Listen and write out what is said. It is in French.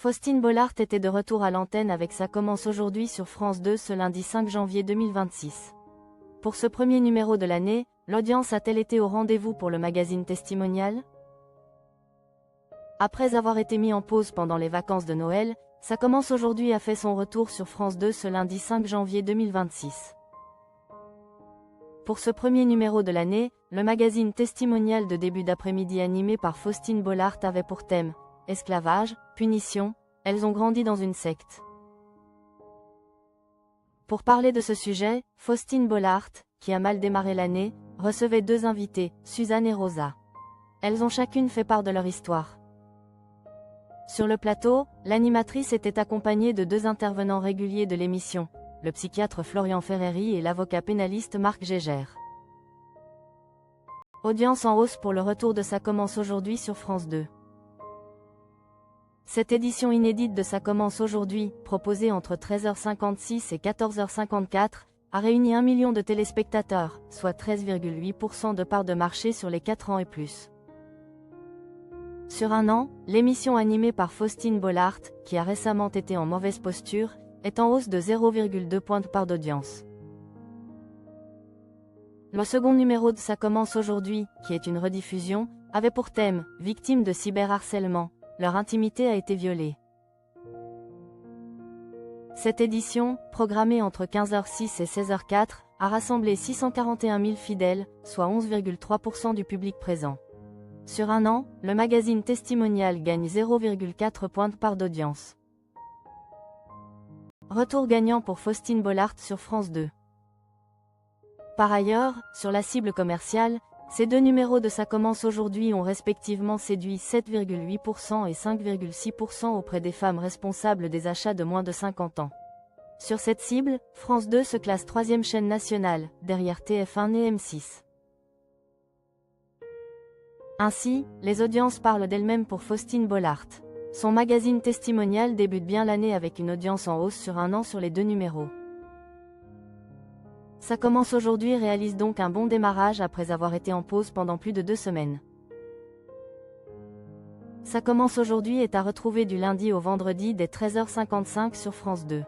Faustine Bollaert était de retour à l'antenne avec Ça commence aujourd'hui sur France 2 ce lundi 5 janvier 2026. Pour ce premier numéro de l'année, l'audience a-t-elle été au rendez-vous pour le magazine testimonial? Après avoir été mis en pause pendant les vacances de Noël, Ça commence aujourd'hui a fait son retour sur France 2 ce lundi 5 janvier 2026. Pour ce premier numéro de l'année, le magazine testimonial de début d'après-midi animé par Faustine Bollaert avait pour thème « Esclavage, punition, elles ont grandi dans une secte ». Pour parler de ce sujet, Faustine Bollaert, qui a mal démarré l'année, recevait deux invités, Suzanne et Rosa. Elles ont chacune fait part de leur histoire. Sur le plateau, l'animatrice était accompagnée de deux intervenants réguliers de l'émission, le psychiatre Florian Ferreri et l'avocat pénaliste Marc Gégère. Audience en hausse pour le retour de Ça commence aujourd'hui sur France 2. Cette édition inédite de Ça commence aujourd'hui, proposée entre 13h56 et 14h54, a réuni 1 million de téléspectateurs, soit 13,8% de part de marché sur les 4 ans et plus. Sur un an, l'émission animée par Faustine Bollaert, qui a récemment été en mauvaise posture, est en hausse de 0,2 points de part d'audience. Le second numéro de Ça commence aujourd'hui, qui est une rediffusion, avait pour thème « Victimes de cyberharcèlement ». Leur intimité a été violée. Cette édition, programmée entre 15h06 et 16h04, a rassemblé 641 000 fidèles, soit 11,3% du public présent. Sur un an, le magazine testimonial gagne 0,4 points de part d'audience. Retour gagnant pour Faustine Bollaert sur France 2. Par ailleurs, sur la cible commerciale, ces deux numéros de Ça commence aujourd'hui ont respectivement séduit 7,8% et 5,6% auprès des femmes responsables des achats de moins de 50 ans. Sur cette cible, France 2 se classe 3e chaîne nationale, derrière TF1 et M6. Ainsi, les audiences parlent d'elles-mêmes pour Faustine Bollaert. Son magazine testimonial débute bien l'année avec une audience en hausse sur un an sur les deux numéros. Ça commence aujourd'hui réalise donc un bon démarrage après avoir été en pause pendant plus de 2 semaines. Ça commence aujourd'hui est à retrouver du lundi au vendredi dès 13h55 sur France 2.